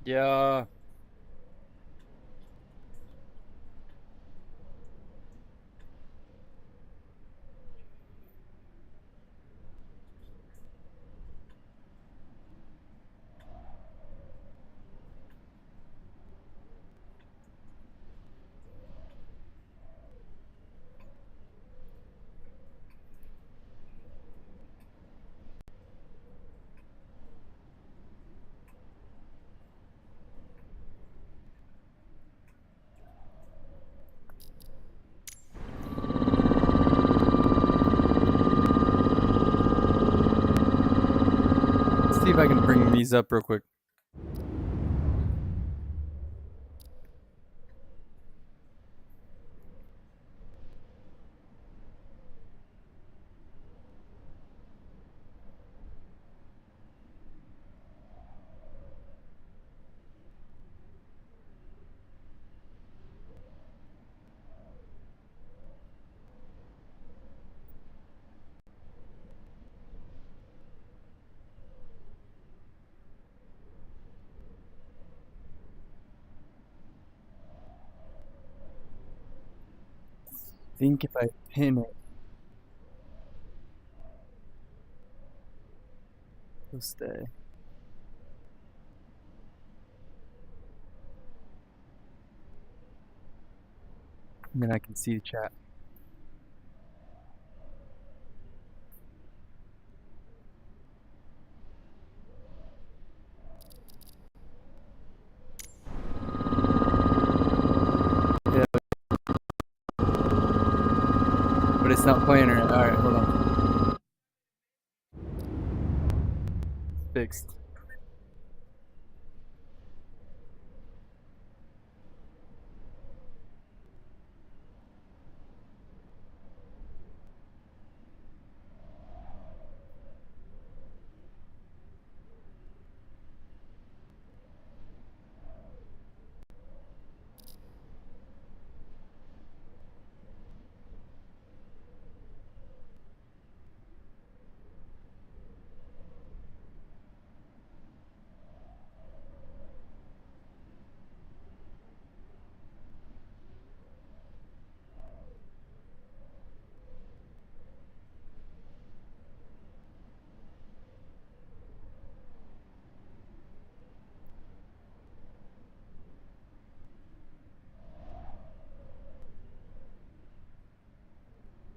Yeah. Let's see if I can bring these up real quick. I think if I pin it, it'll stay. And then I can see the chat. Yeah. But it's not playing right. Alright, hold on. Fixed.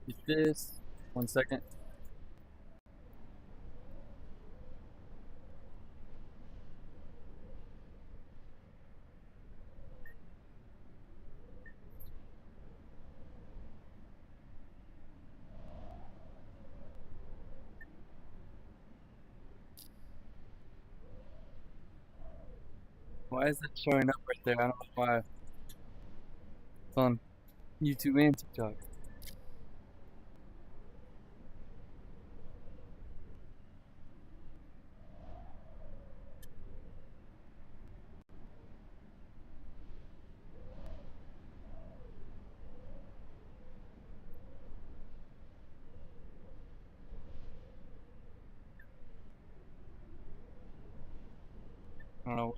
Get this. 1 second. Why is it showing up right there? I don't know why. It's on YouTube and TikTok. I don't know.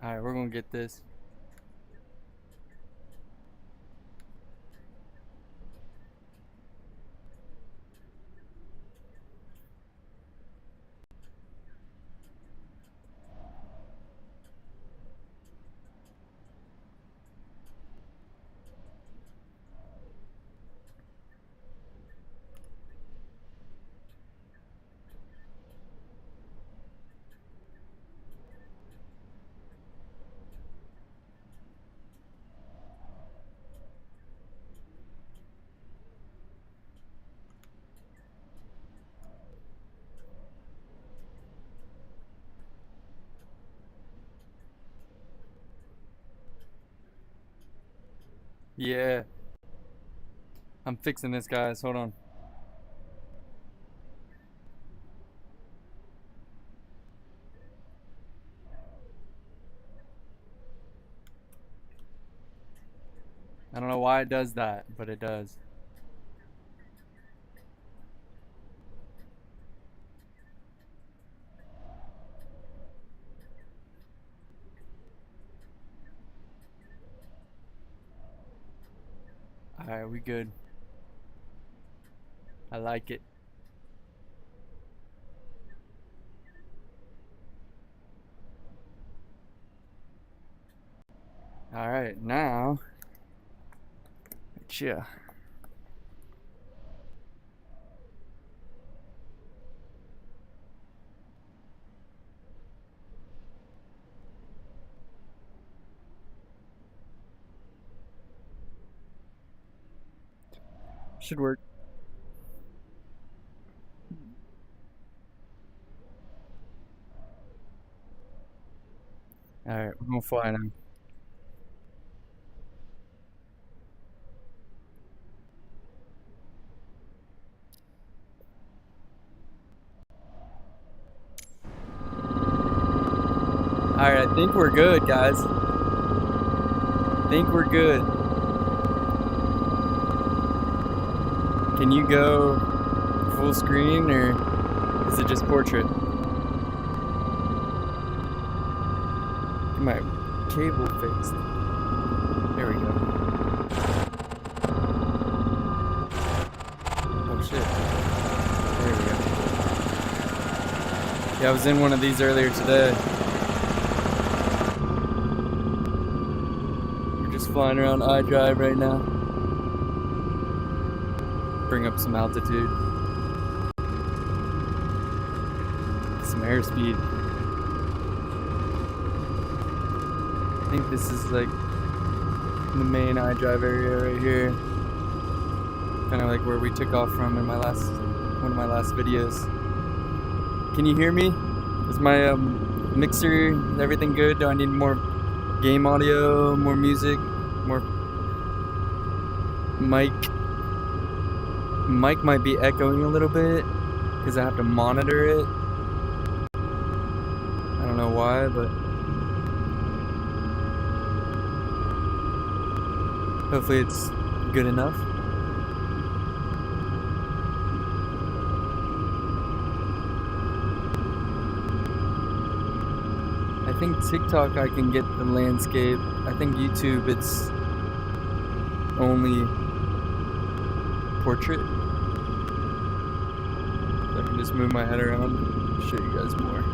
Alright, we're gonna get this. Yeah. I'm fixing this, guys. Hold on. I don't know why it does that, but it does. Alright, we good. I like it. Alright, now. Yeah. Should work. Alright, we're gonna fly now. Alright, I think we're good, guys. I think we're good. Can you go full screen or is it just portrait? Get my cable fixed. There we go. Oh shit. There we go. Yeah, I was in one of these earlier today. We're just flying around iDrive right now. Bring up some altitude. Some airspeed. I think this is like the main iDrive area right here. Kind of like where we took off from in one of my last videos. Can you hear me? Is my mixer, everything good? Do I need more game audio, more music, more mic? Mic might be echoing a little bit because I have to monitor it. I don't know why, but hopefully it's good enough. I think TikTok I can get the landscape. I think YouTube it's only portrait. So I can just move my head around and show you guys more.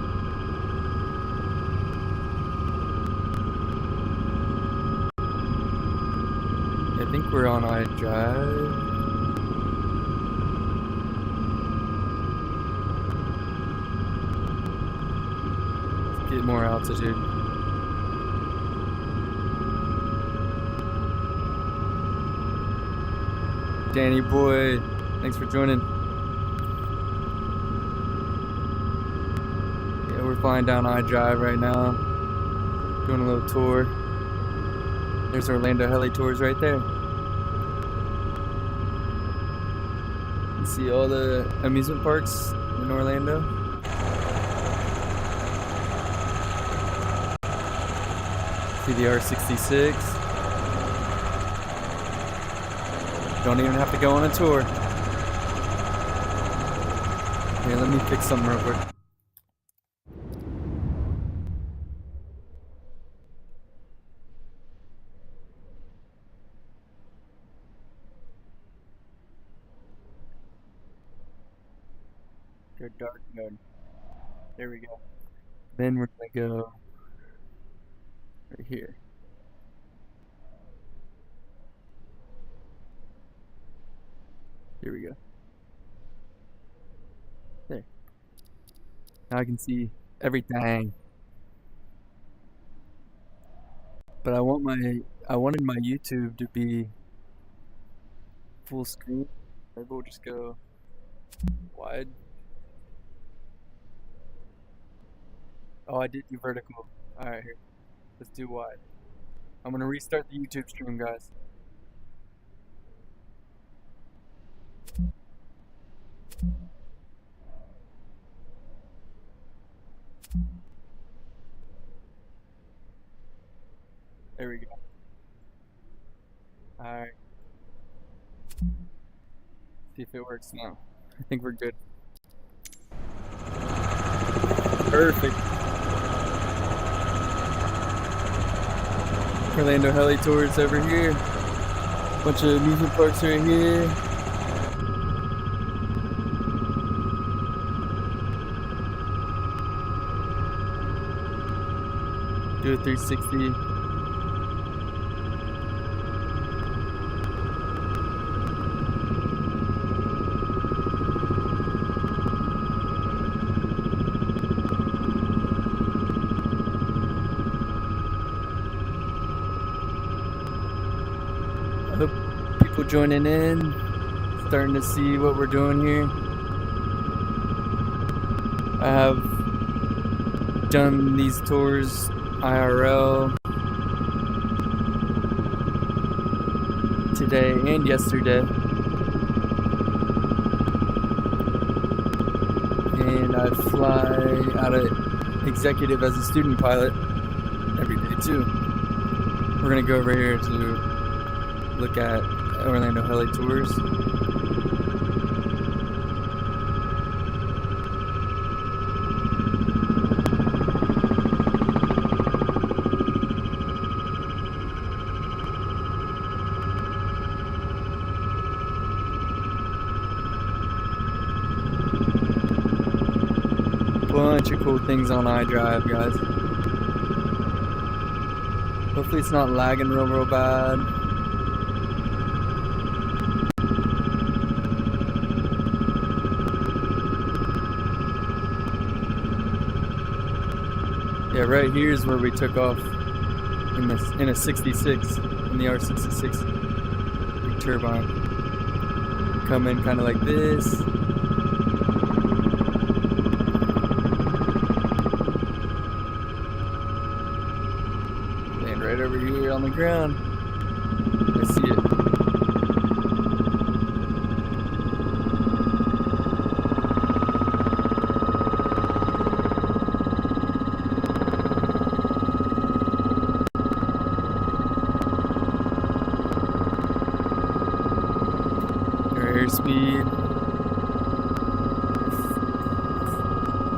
I think we're on iDrive. Let's get more altitude. Danny boy, thanks for joining. Yeah, we're flying down iDrive right now. Doing a little tour. There's Orlando Heli Tours right there. You see all the amusement parks in Orlando. See the R66. Don't even have to go on a tour. Here, let me fix something real quick. Go dark mode. There we go. Then we're gonna go right here. Here we go. There. Now I can see everything. But I wanted my YouTube to be full screen. Maybe we'll just go wide. Oh, I did do vertical. Alright, here. Let's do wide. I'm gonna restart the YouTube stream, guys. There we go. Alright. See if it works now. I think we're good. Perfect. Orlando Heli Tours over here. Bunch of amusement parks right here. Do a 360. I hope people joining in, starting to see what we're doing here. I have done these tours IRL today and yesterday, and I fly out of executive as a student pilot every day too. We're gonna go over here to look at Orlando Heli Tours. Bunch of cool things on iDrive, guys. Hopefully it's not lagging real bad. Yeah, right here is where we took off in a 66, in the R66 big turbine. Come in kind of like this. Land right over here on the ground. I see it. Airspeed.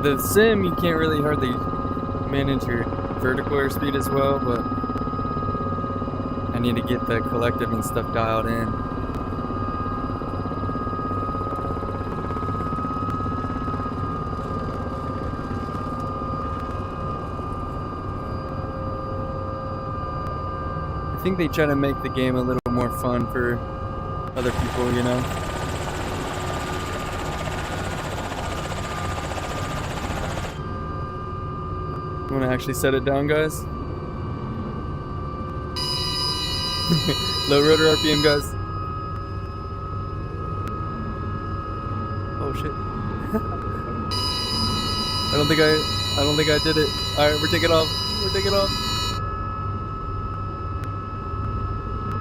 The sim, you can't really hardly manage your vertical airspeed as well, but I need to get the collective and stuff dialed in. I think they try to make the game a little more fun for other people, you know. You want to actually set it down, guys? Low rotor RPM, guys. Oh shit. I don't think I did it. All right, we're taking off. We're taking off.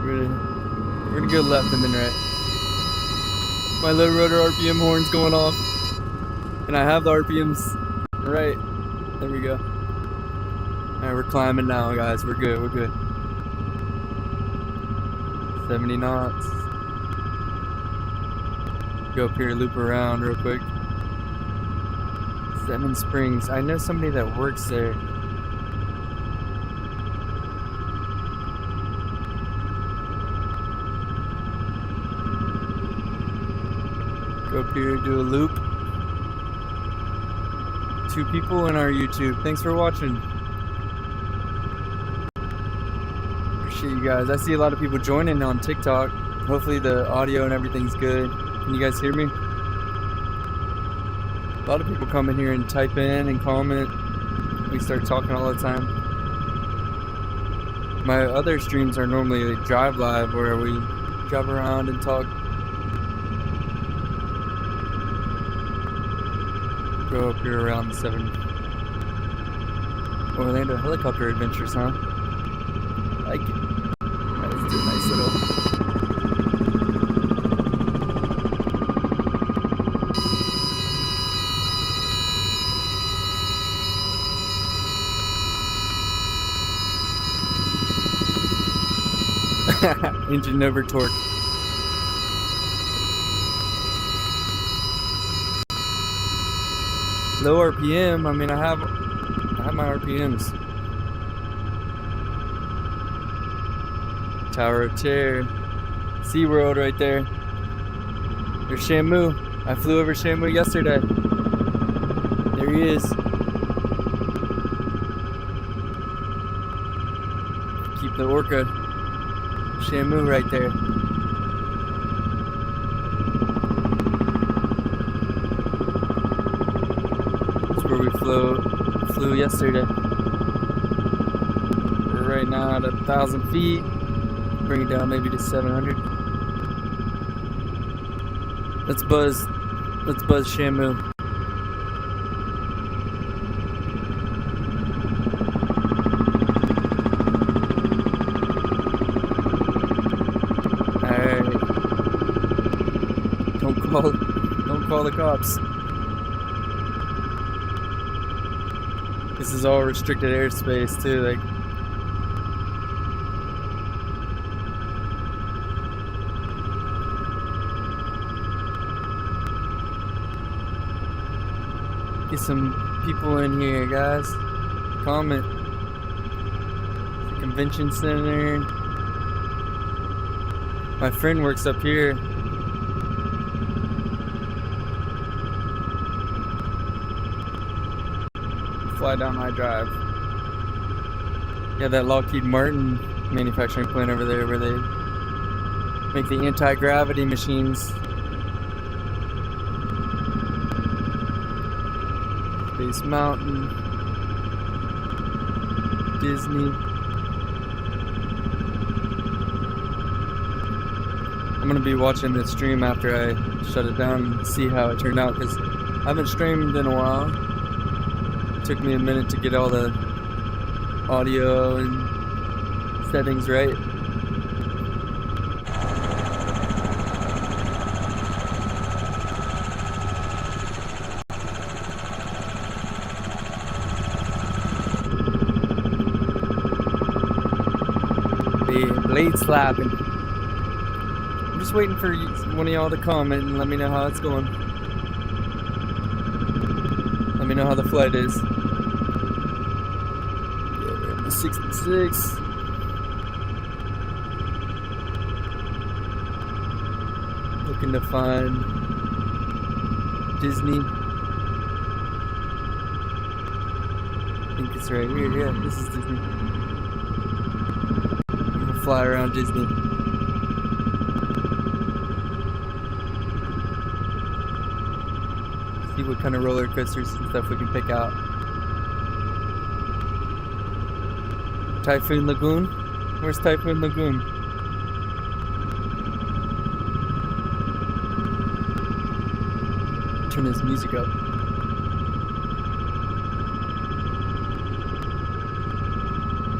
We're gonna go left and then right. My low rotor RPM horn's going off. And I have the RPMs right. There we go. Alright, we're climbing now, guys. We're good, we're good. 70 knots. Go up here, loop around real quick. 7 Springs. I know somebody that works there. Go up here, do a loop. 2 people in our YouTube. Thanks for watching. Appreciate you guys. I see a lot of people joining on TikTok. Hopefully the audio and everything's good. Can you guys hear me? A lot of people come in here and type in and comment. We start talking all the time. My other streams are normally like drive live, where we drive around and talk. Go up here around the 7 Orlando helicopter adventures, huh? I like it. Let's do a nice little. Engine over torque. Low RPM. I mean, I have my RPMs. Tower of Terror. SeaWorld right there. There's Shamu. I flew over Shamu yesterday. There he is. Keep the Orca. Shamu right there. That's where we flew yesterday. We're right now at 1,000 feet. Bring it down maybe to 700. Let's buzz Shamu. Alright. Don't call the cops. This is all restricted airspace too, like. Get some people in here, guys. Comment. The convention center. My friend works up here. Fly down iDrive. Yeah, that Lockheed Martin manufacturing plant over there where they make the anti-gravity machines. Space Mountain, Disney. I'm gonna be watching this stream after I shut it down and see how it turned out, because I haven't streamed in a while. It took me a minute to get all the audio and settings right. Blade slapping. I'm just waiting for one of y'all to comment and let me know how it's going. Let me know how the flight is. Yeah, we're in the 66. Looking to find Disney. I think it's right here. Yeah, this is Disney. Fly around Disney. See what kind of roller coasters and stuff we can pick out. Typhoon Lagoon? Where's Typhoon Lagoon? Turn this music up.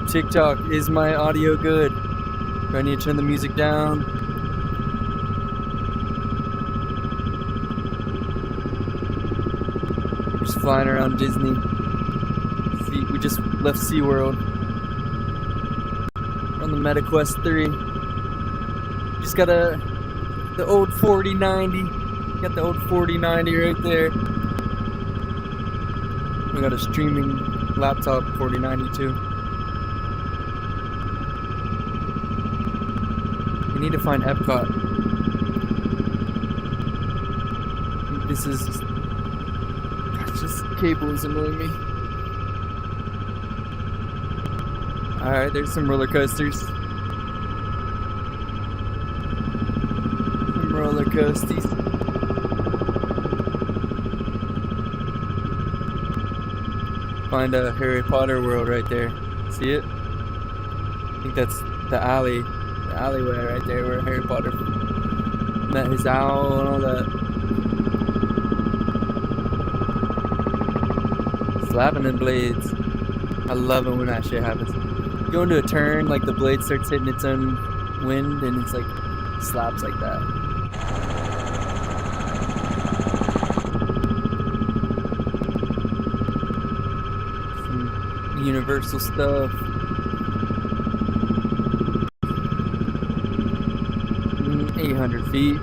TikTok, is my audio good? Do I need to turn the music down? We're just flying around Disney. See, we just left SeaWorld. We're on the MetaQuest 3. Just got the old 4090. Got the old 4090 right there. We got a streaming laptop 4090 too. We need to find Epcot. This is just cables annoying me. Alright, there's some roller coasters. Some roller coasties. Find a Harry Potter world right there. See it? I think that's the alleyway right there where Harry Potter met his owl and all that. Slapping them blades. I love it when that shit happens. You go into a turn, like the blade starts hitting its own wind and it's like slaps like that. Some Universal stuff. 800 feet.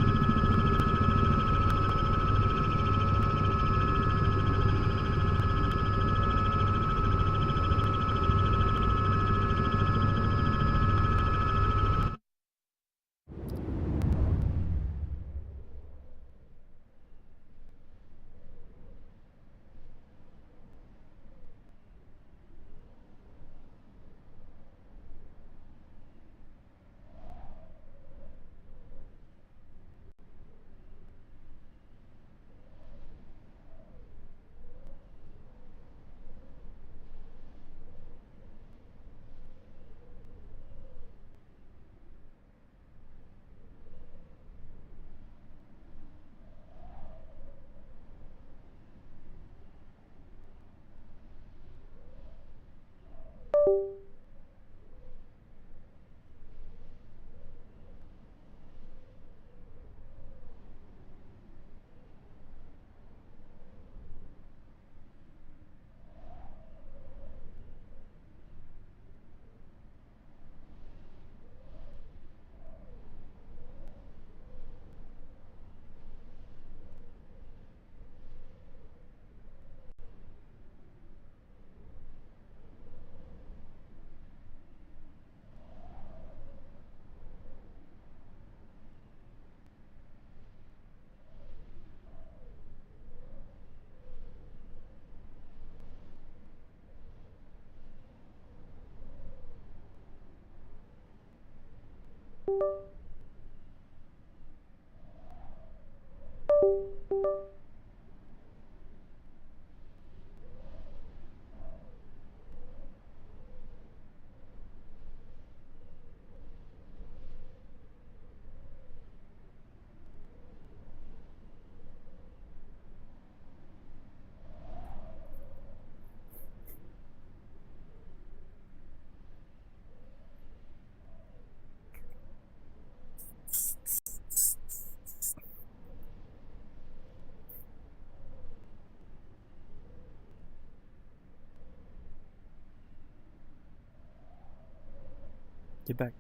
Get back.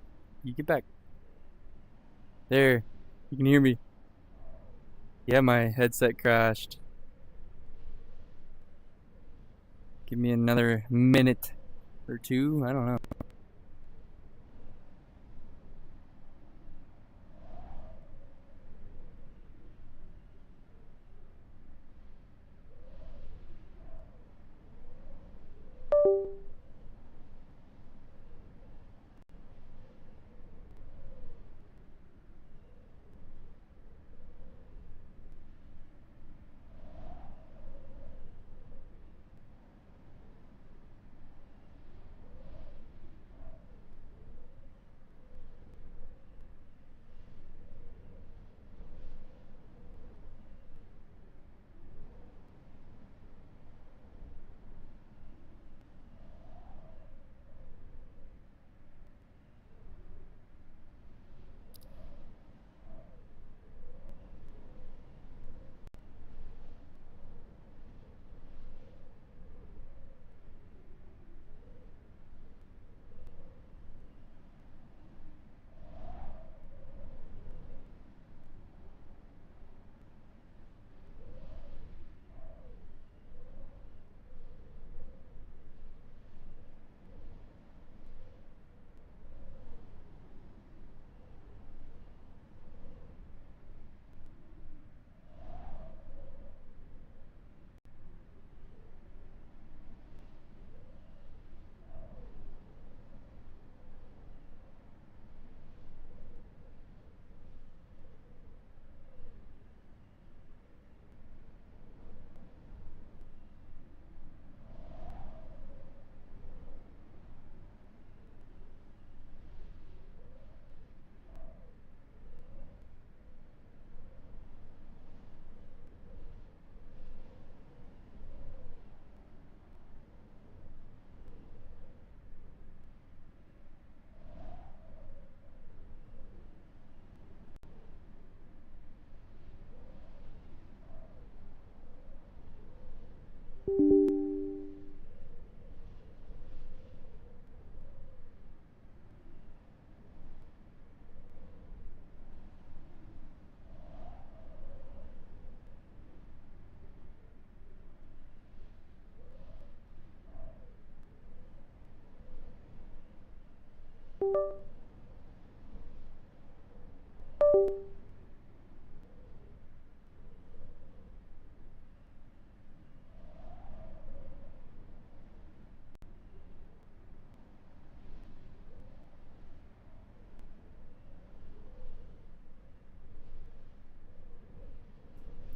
You get back. There. You can hear me. Yeah, my headset crashed. Give me another minute or two. I don't know.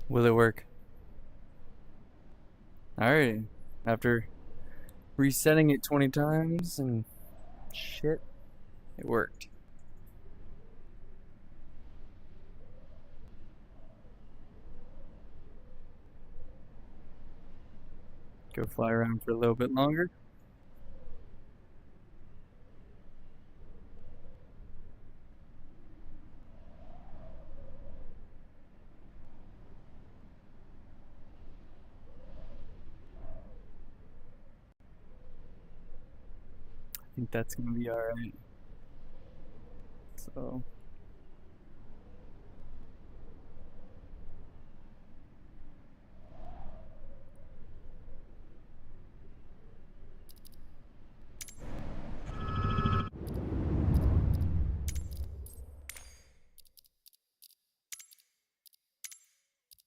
Will it work? Alright. After resetting it 20 times and shit, it worked. Go fly around for a little bit longer. I think that's gonna be alright. So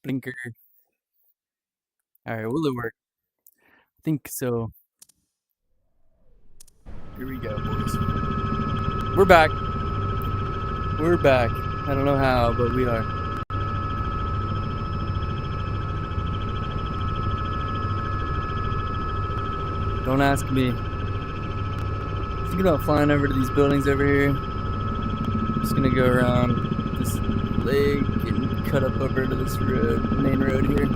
blinker. Alright, will it work? I think so. Here we go, boys. We're back. We're back. I don't know how, but we are. Don't ask me. Thinking about flying over to these buildings over here. Just gonna go around this lake and cut up over to this road, main road here.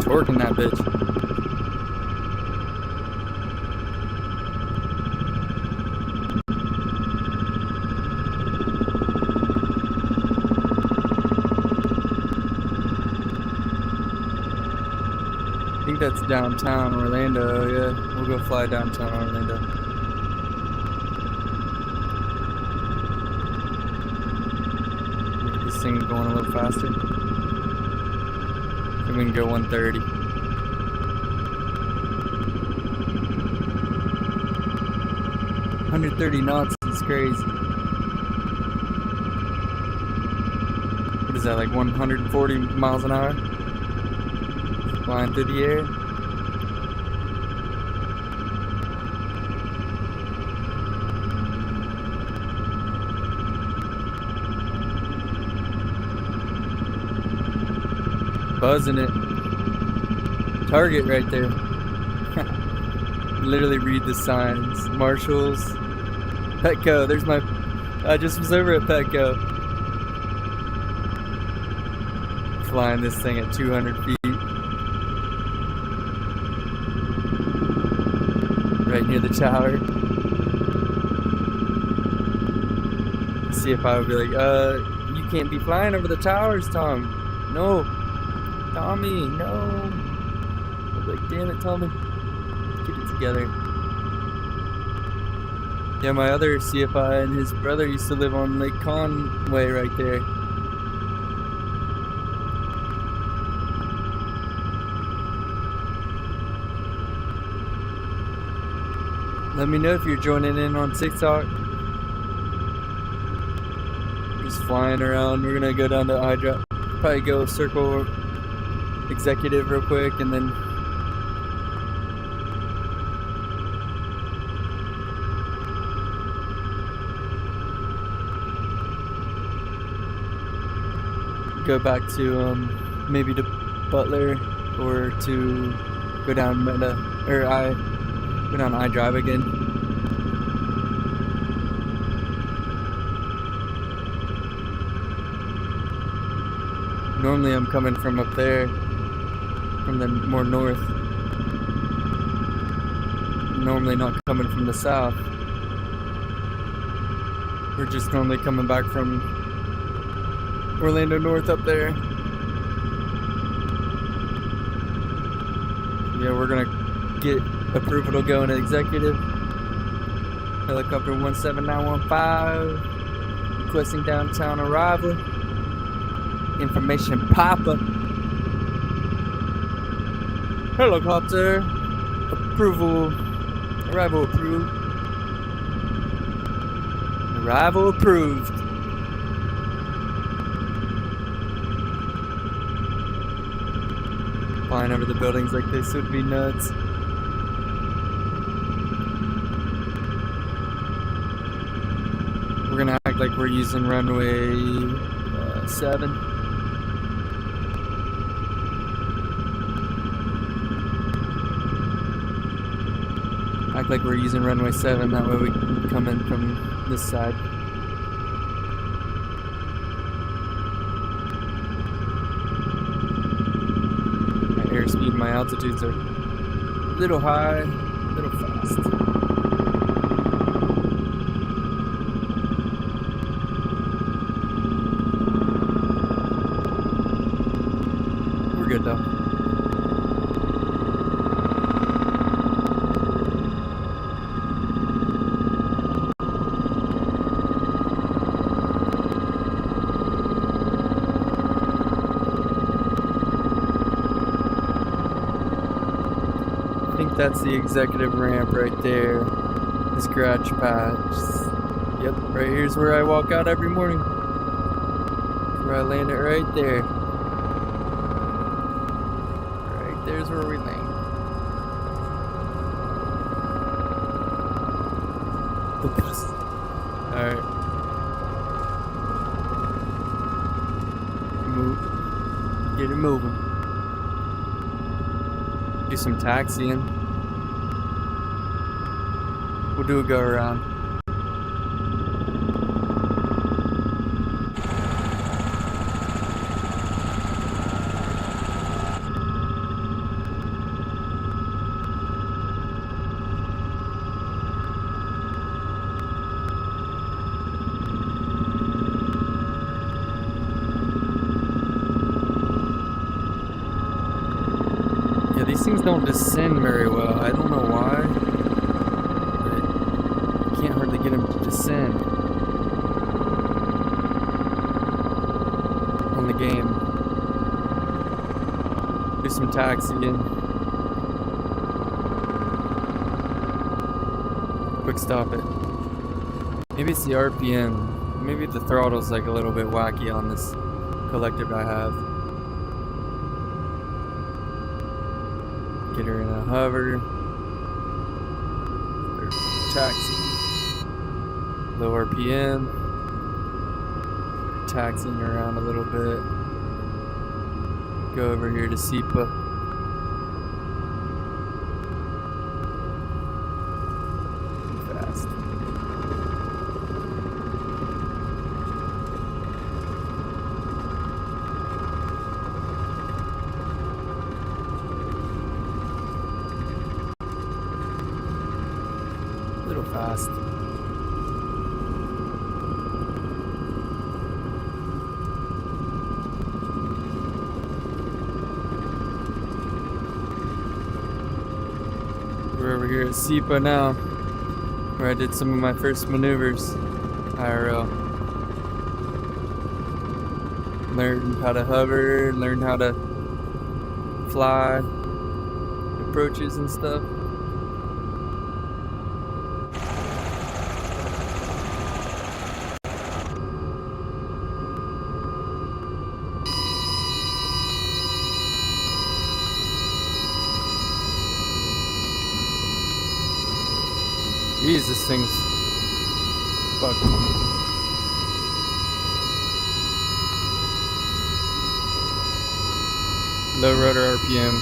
Torquing that bitch. I think that's downtown Orlando, yeah. We'll go fly downtown Orlando. Get this thing going a little faster. I think we can go 130. 130 knots is crazy. What is that, like 140 miles an hour? Flying through the air. Buzzing it. Target right there. Literally read the signs. Marshalls. Petco. There's my... I just was over at Petco. Flying this thing at 200 feet. Right near the tower. See if I would be like, you can't be flying over the towers, Tom. No. Tommy, no. I'd be like, damn it, Tommy. Get it together. Yeah, my other CFI and his brother used to live on Lake Conway right there. Let me know if you're joining in on TikTok. Just flying around. We're gonna go down to iDrive. Probably go circle executive real quick and then go back to maybe to Butler or to go down Meta or go down iDrive again. Normally I'm coming from up there, from the more north. Normally not coming from the south. We're just normally coming back from Orlando North up there. Yeah, we're gonna get approval to go into executive. Helicopter 17915 requesting downtown arrival. Information Papa. Helicopter approval. Arrival approved. Arrival approved. flying over the buildings like this would be nuts. We're gonna act like we're using runway 7. Act like we're using runway 7, that way we can come in from this side. My airspeed and my altitudes are a little high, a little fast. We're good though. I think that's the executive ramp right there. This garage patch. Yep, right here's where I walk out every morning. Where I land it right there. Right there's where we land. The bus. Alright. Move. Get it moving. Do some taxiing. We'll do a go around. Yeah, these things don't descend very well. I don't know why. Can't hardly get them to descend on the game. Do some taxiing. Quick stop it. Maybe it's the RPM. Maybe the throttle's like a little bit wacky on this collective I have. Get her in a hover. Taxi. Low RPM, taxiing around a little bit. Go over here to SEPA. Fast. A little fast. We're over here at SEPA now, where I did some of my first maneuvers, IRL. Learned how to hover, learned how to fly, approaches and stuff. Jeez, this thing's fucked. Low rotor RPM.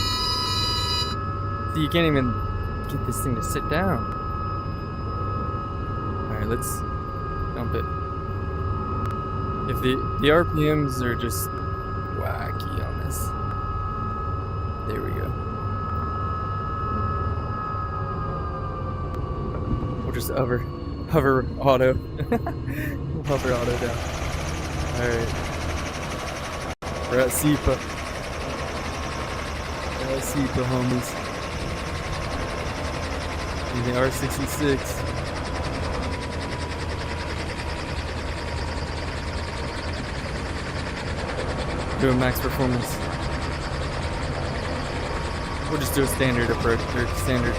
See, you can't even get this thing to sit down. Alright, let's dump it. If the RPMs are just wacky on this. There we go. Just hover auto. Hover auto down. Alright. We're at SEPA. We're at SEPA, homies. In the R66. Doing max performance. We'll just do a standard approach, or standard.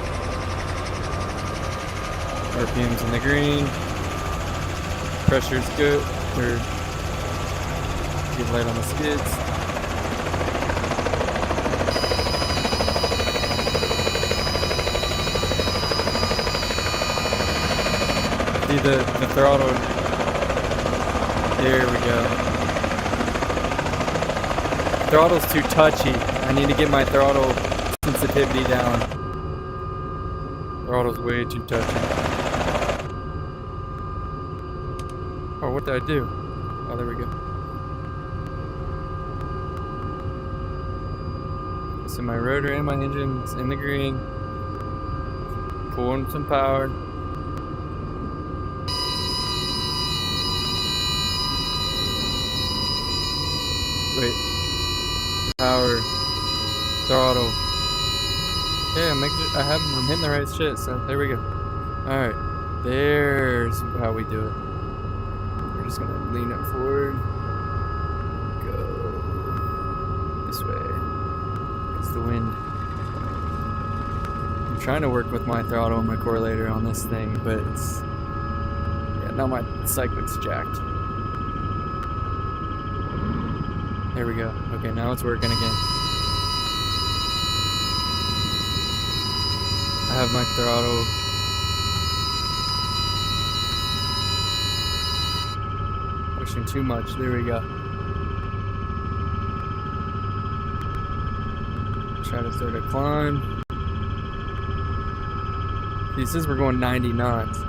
RPM's in the green. Pressure's good. We're getting light on the skids. See the throttle. There we go. Throttle's too touchy. I need to get my throttle sensitivity down. Throttle's way too touchy. Oh, what did I do? Oh, there we go. So my rotor and my engine's in the green. Pulling some power. Wait. Power. Throttle. Yeah, I'm hitting the right shit, so there we go. Alright. There's how we do it. We're just gonna lean it forward. Go this way. It's the wind. I'm trying to work with my throttle and my correlator on this thing, but it's... yeah, now my cyclic's jacked. There we go. Okay, now it's working again. I have my throttle. Pushing too much. There we go. Try to start a climb. This is, we're going 90 knots.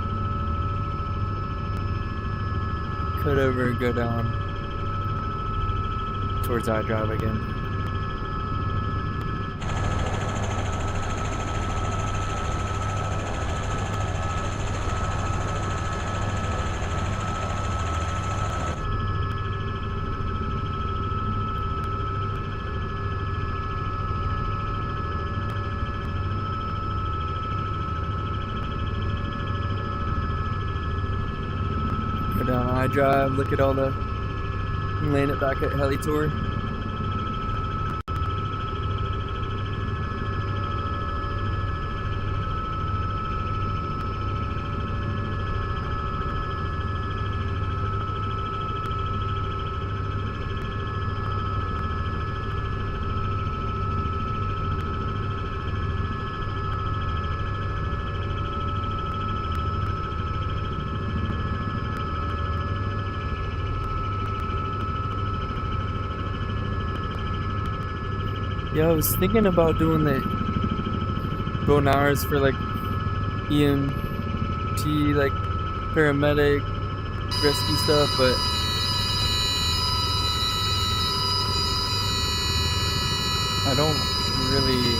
Cut over and go down towards iDrive again. Go down iDrive, look at all the... laying it back at Heli Tour. Yeah, I was thinking about doing the going hours for like EMT, like paramedic, rescue stuff, but I don't really...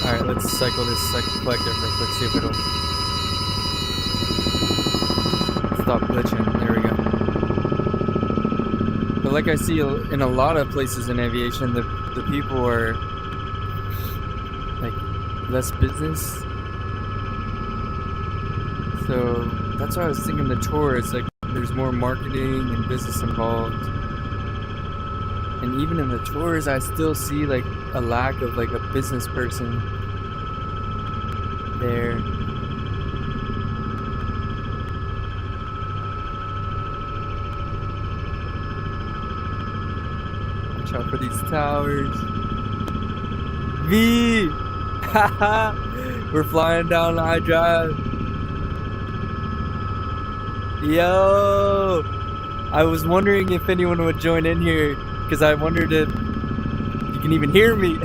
Alright, let's cycle this collective real quick, see if it'll stop glitching. There we go. But like I see in a lot of places in aviation, the people are like less business. So that's why I was thinking the tour is like there's more marketing and business involved. And even in the tours, I still see like a lack of like a business person there. Watch out for these towers. V! Haha! We're flying down iDrive. Yo! I was wondering if anyone would join in here, because I wondered if you can even hear me.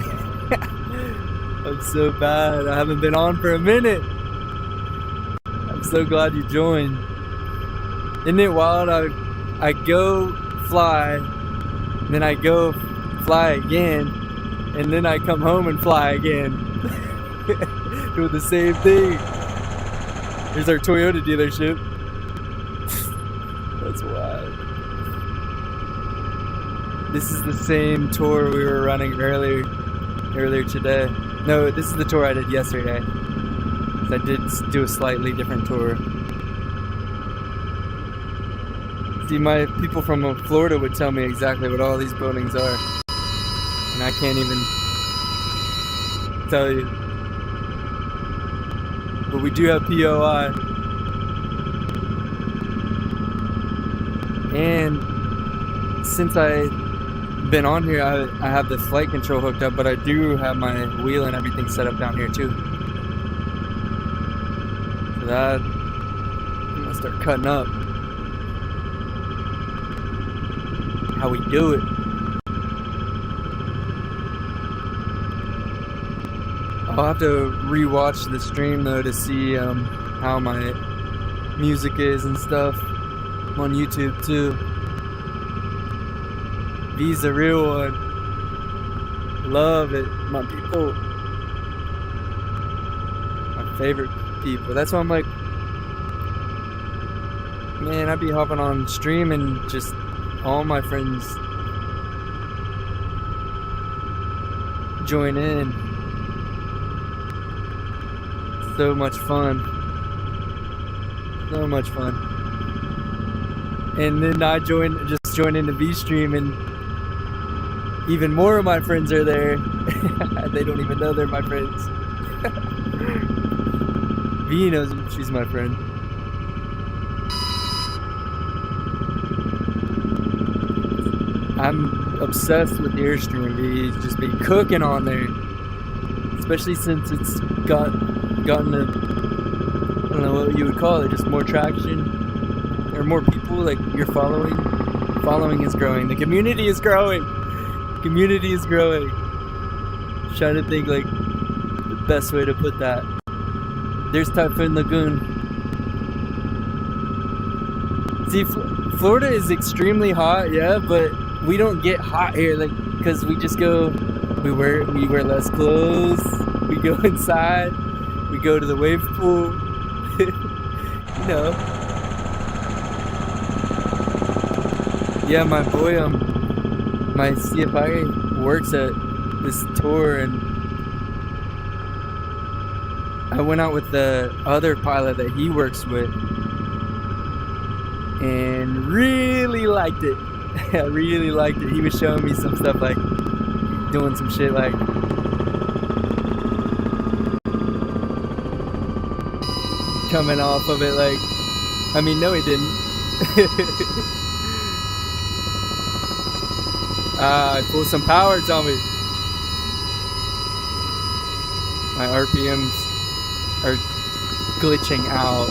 I'm so bad. I haven't been on for a minute. I'm so glad you joined. Isn't it wild? I go fly, and then I go fly again, and then I come home and fly again. Doing the same thing. Here's our Toyota dealership. That's wild. This is the same tour we were running earlier today. No, this is the tour I did yesterday. I did do a slightly different tour. See, my people from Florida would tell me exactly what all these buildings are, and I can't even tell you. But we do have POI. And since I've been on here, I have the flight control hooked up, but I do have my wheel and everything set up down here too. So that, I'm gonna start cutting up how we do it. I'll have to rewatch the stream though to see how my music is and stuff. I'm on YouTube too. V's a real one. Love it, my people. My favorite people. That's why I'm like, man, I'd be hopping on stream and just all my friends join in. So much fun. So much fun. And then I just join into V stream, and even more of my friends are there. They don't even know they're my friends. V knows she's my friend. I'm obsessed with the Airstream V. Just be cooking on there, especially since it's gotten a, I don't know what you would call it, just more traction or more people like you're following. Following is growing. The community is growing. Community is growing. Trying to think like the best way to put that. There's Typhoon Lagoon. See, Florida is extremely hot, yeah, but we don't get hot here, like, cause we just go. We wear less clothes. We go inside. We go to the wave pool. You know. Yeah, my boy, my CFI works at this tour, and I went out with the other pilot that he works with and really liked it. I really liked it. He was showing me some stuff, like doing some shit like coming off of it, like, I mean, no he didn't. I pulled some power, Tommy. My RPMs are glitching out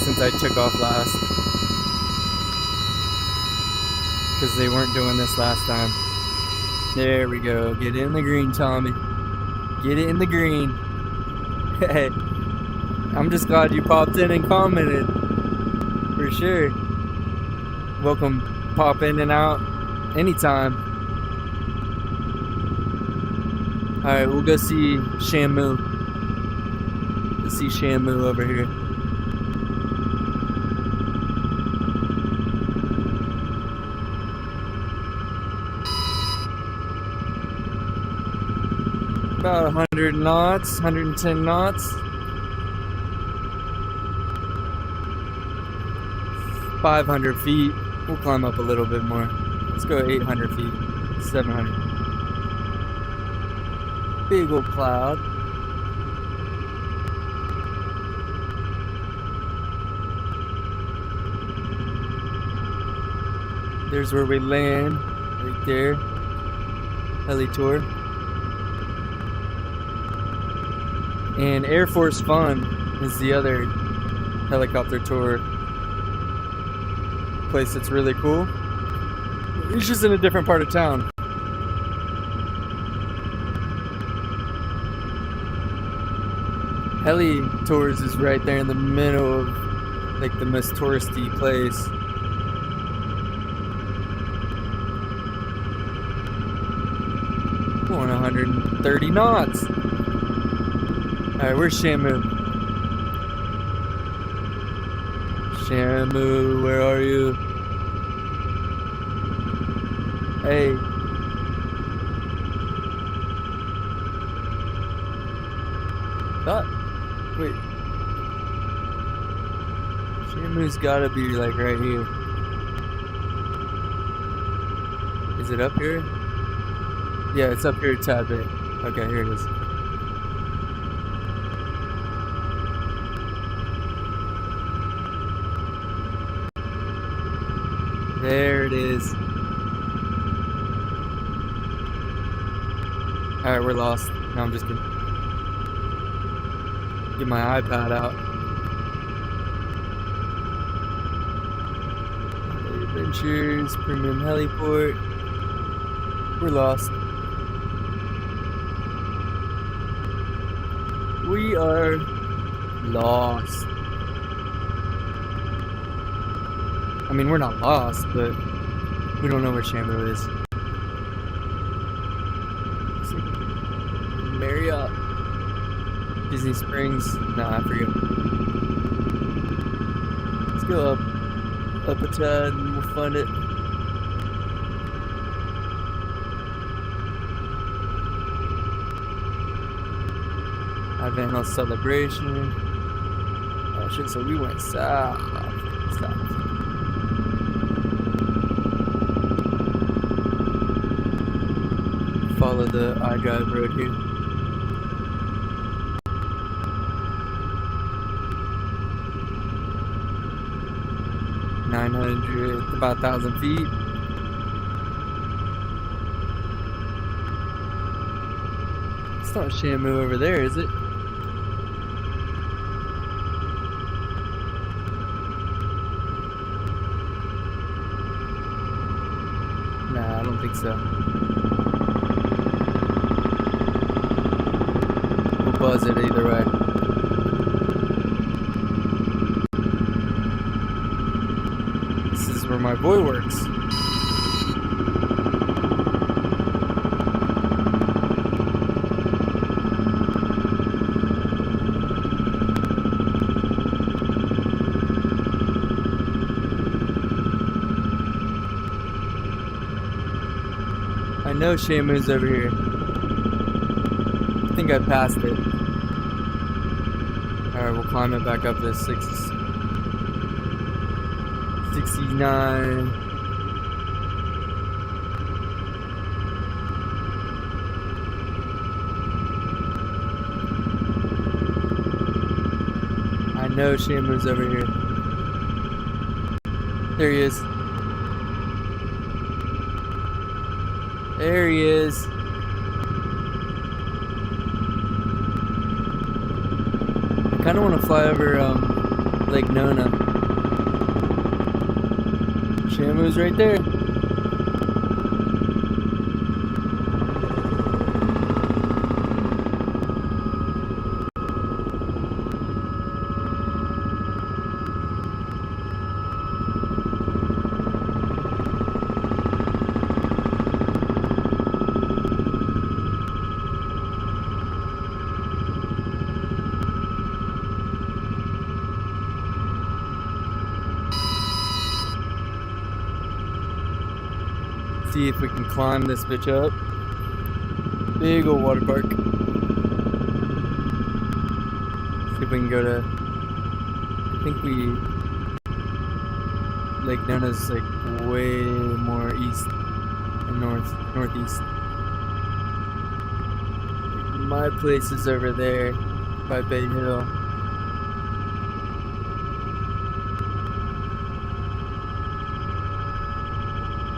since I took off last, because they weren't doing this last time. There we go. Get it in the green, Tommy. Get it in the green. Hey, I'm just glad you popped in and commented. For sure. Welcome, pop in and out anytime. Alright, we'll go see Shamu. Let's see Shamu over here. About 100 knots, 110 knots. 500 feet. We'll climb up a little bit more. Let's go 800 feet, 700. Big old cloud. There's where we land, right there. Heli tour. And Air Force Fun is the other helicopter tour place that's really cool. It's just in a different part of town. Heli Tours is right there in the middle of like the most touristy place. Going 130 knots. Alright, where's Shamu? Shamu, where are you? Hey. Wait. Shamu's gotta be like right here. Is it up here? Yeah, it's up here a tad bit. Okay, here it is. There it is. Alright, we're lost. No, I'm just kidding. Get my iPad out. Adventures, Premium Heliport. We're lost. We are lost. I mean, we're not lost, but we don't know where Shamu is. Marriott. Disney Springs. Nah, I forget. Let's go up a tad and we'll find it. Advent House Celebration. Oh shit, so we went south. Follow the iDrive road here. About 1,000 feet. It's not Shamu over there, is it? Nah, I don't think so. We'll buzz it either way. This is where my boy works. I know Shamu's over here. I think I passed it. Alright, we'll climb it back up to 69. I know Shamu's over here. There he is. There he is. I kind of want to fly over Lake Nona. Shamu's right there. See if we can climb this bitch up. Big old water park. See if we can go to. I think Lake Nona's like way more east and northeast. My place is over there by Bay Hill.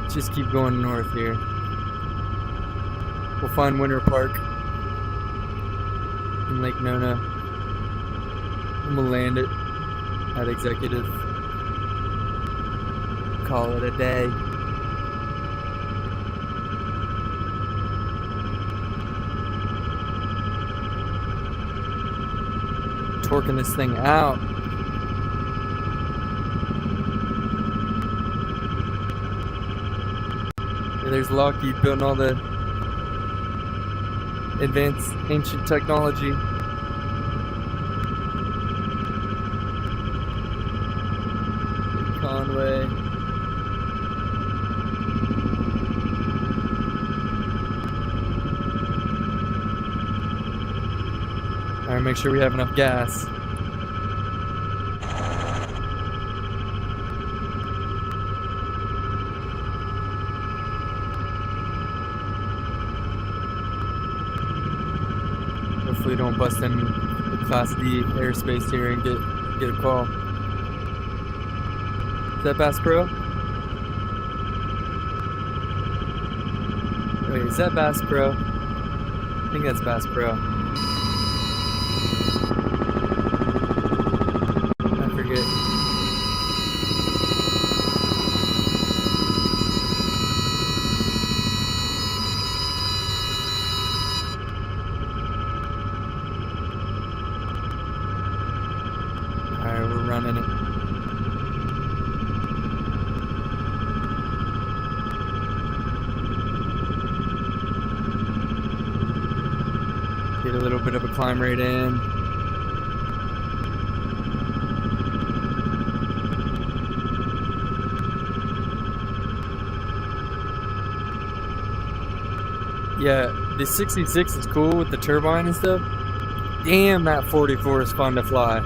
Just keep going north here. We'll find Winter Park in Lake Nona and we'll land it at Executive. Call it a day. Torquing this thing out. There's Lockheed building all the advanced ancient technology. Conway. Alright, make sure we have enough gas. Hopefully don't bust in the Class D airspace here and get a call. Is that Bass Pro? Wait, is that Bass Pro? I think that's Bass Pro. I forget. fun in it. Get a little bit of a climb rate in. Yeah, the 66 is cool with the turbine and stuff. Damn, that 44 is fun to fly.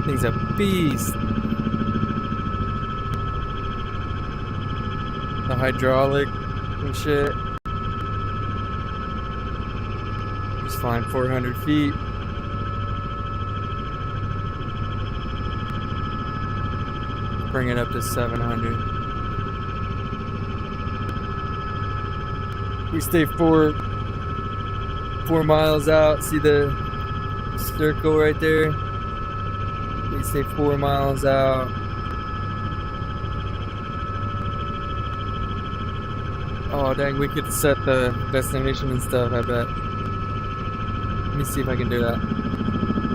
Thing's a beast. The hydraulic and shit. Just flying 400 feet. Bring it up to 700. We stay four miles out. See the circle right there? We stay 4 miles out. Oh dang, we could set the destination and stuff, I bet. Let me see if I can do that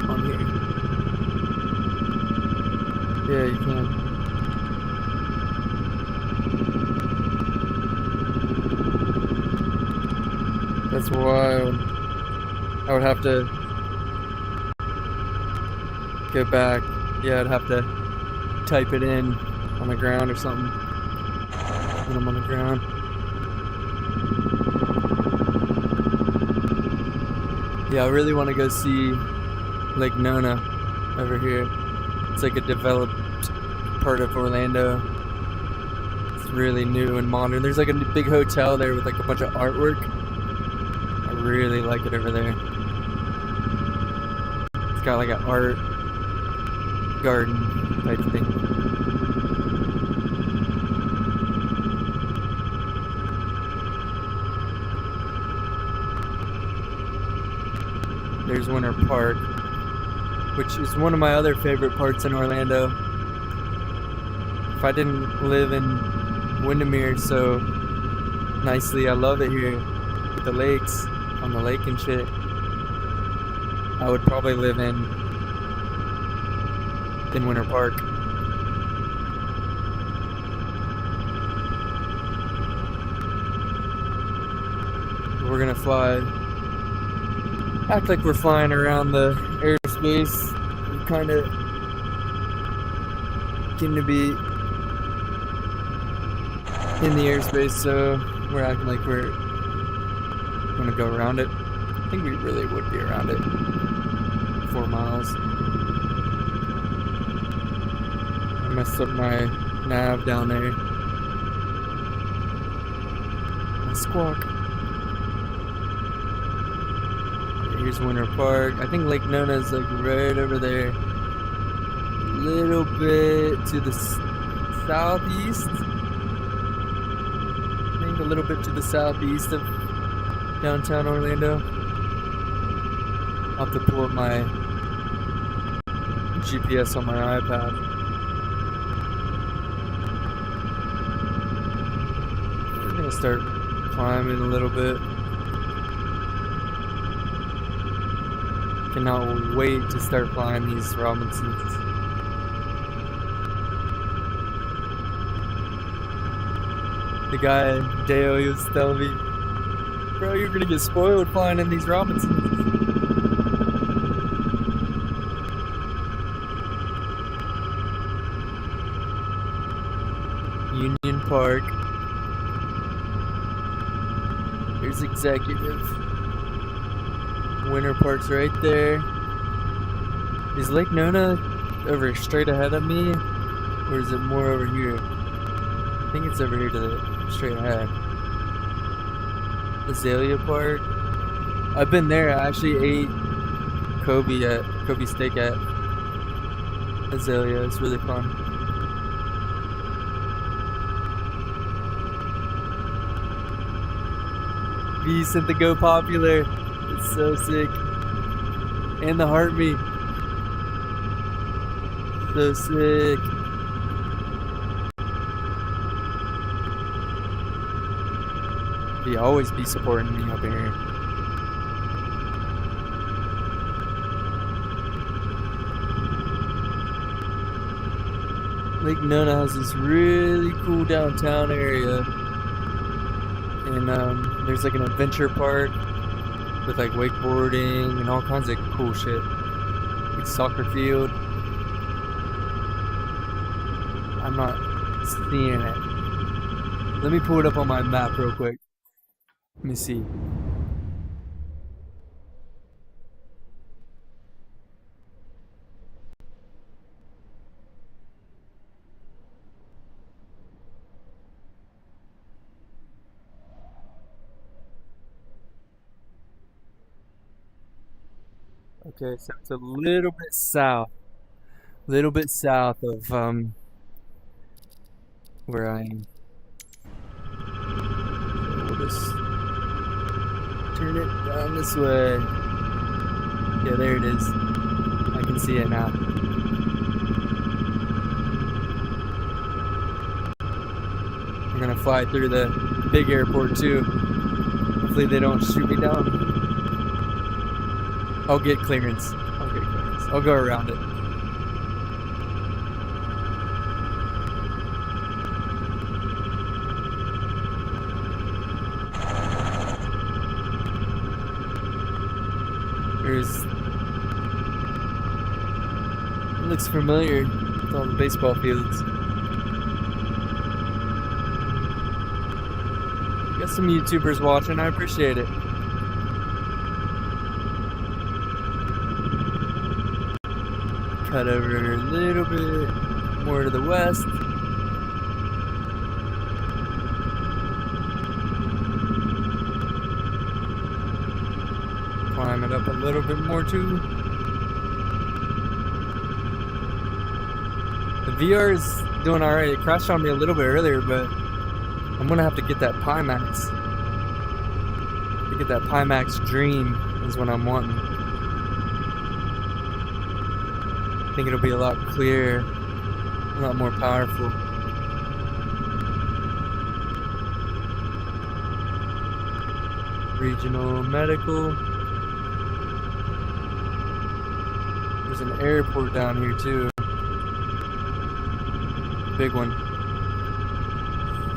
on here. Yeah, you can. That's wild. I would have to go back. Yeah, I'd have to type it in on the ground or something when I'm on the ground. Yeah, I really want to go see Lake Nona over here. It's like a developed part of Orlando. It's really new and modern. There's like a big hotel there with like a bunch of artwork. I really like it over there. It's got like an art garden type thing. There's Winter Park, which is one of my other favorite parts in Orlando. If I didn't live in Windermere so nicely, I love it here with the lakes, on the lake and shit. I would probably live in Winter Park. We're gonna fly, act like we're flying around the airspace. We're kind of getting to be in the airspace, so we're acting like we're gonna go around it. I think we really would be around it. 4 miles. I messed up my nav down there. My squawk. Here's Winter Park. I think Lake Nona is like right over there. A little bit to the southeast. I think a little bit to the southeast of downtown Orlando. I'll have to pull up my GPS on my iPad. We're gonna start climbing a little bit. Cannot wait to start flying these Robinsons. The guy, Deo, he was telling me, bro, you're gonna get spoiled flying in these Robinsons. Union Park. Here's Executive. Winter Park's right there. Is Lake Nona over straight ahead of me? Or is it more over here? I think it's over here to the straight ahead. Azalea Park. I've been there. I actually ate Kobe steak at Azalea. It's really fun. V sent the Go Popular. It's so sick. And the Heartbeat. So sick. You always be supporting me up here. Lake Nona has this really cool downtown area, and there's like an adventure park with like wakeboarding and all kinds of cool shit, like soccer field. I'm not seeing it. Let me pull it up on my map real quick. Let me see. Okay, so it's a little bit south of where I am. We'll just turn it down this way. Yeah, there it is. I can see it now. I'm gonna fly through the big airport too. Hopefully they don't shoot me down. I'll get clearance. I'll go around it. It looks familiar with all the baseball fields. Got some YouTubers watching, I appreciate it. Cut over a little bit more to the west. Climb it up a little bit more too. The VR is doing alright. It crashed on me a little bit earlier, but I'm gonna have to get that Pimax. To get that Pimax Dream is what I'm wanting. I think it'll be a lot clearer, a lot more powerful. Regional medical. There's an airport down here too. Big one.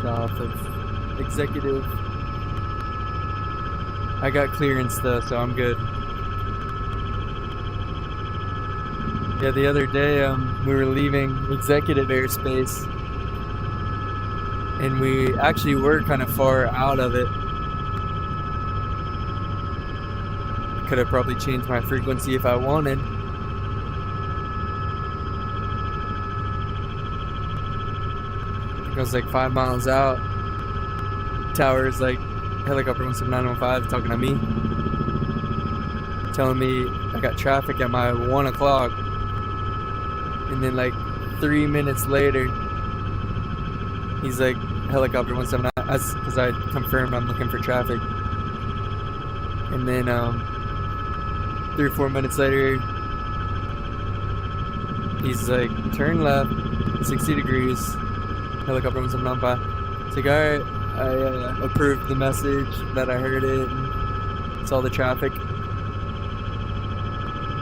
South of Executive. I got clearance though, so I'm good. Yeah, the other day we were leaving Executive airspace, and we actually were kind of far out of it. Could have probably changed my frequency if I wanted. I was like 5 miles out. Tower's like helicopter 17915 talking to me, telling me I got traffic at my 1 o'clock, and then like 3 minutes later he's like helicopter 179, because I confirmed I'm looking for traffic, and then 3 or 4 minutes later he's like turn left 60 degrees, helicopter 17915. It's like, alright, I approved the message that I heard it and saw the traffic.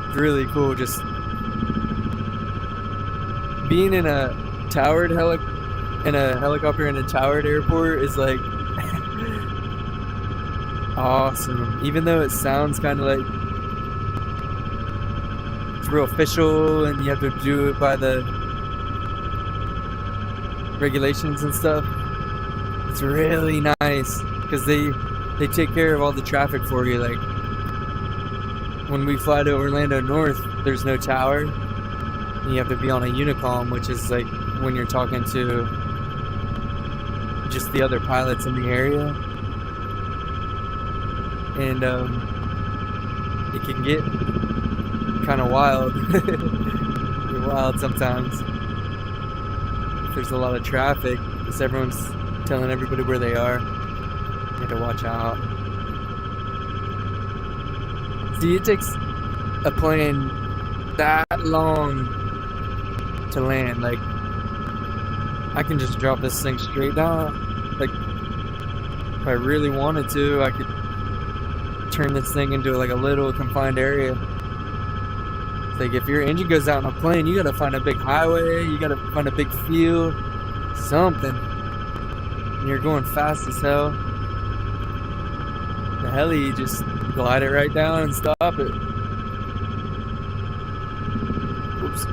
It's really cool just being in a towered helicopter in a towered airport is like awesome. Even though it sounds kind of like it's real official and you have to do it by the regulations and stuff, it's really nice because they take care of all the traffic for you. Like when we fly to Orlando North, there's no tower and you have to be on a unicom, which is like when you're talking to just the other pilots in the area, and it can get kind of wild. Get wild sometimes. There's a lot of traffic because everyone's telling everybody where they are. You have to watch out. See, it takes a plane that long to land. Like, I can just drop this thing straight down. Like, if I really wanted to, I could turn this thing into like a little confined area. Like if your engine goes out in a plane, you gotta find a big highway, you gotta find a big field, something. And you're going fast as hell. The heli, you just glide it right down and stop it. Oops.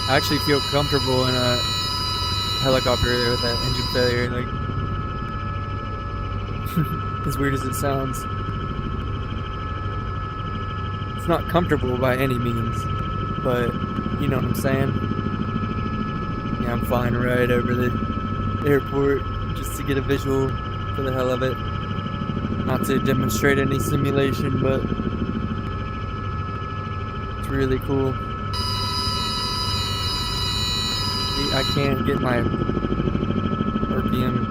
I actually feel comfortable in a helicopter with that engine failure, like as weird as it sounds. It's not comfortable by any means, but you know what I'm saying? Yeah, I'm flying right over the airport just to get a visual for the hell of it. Not to demonstrate any simulation, but it's really cool. I can't get my RPM,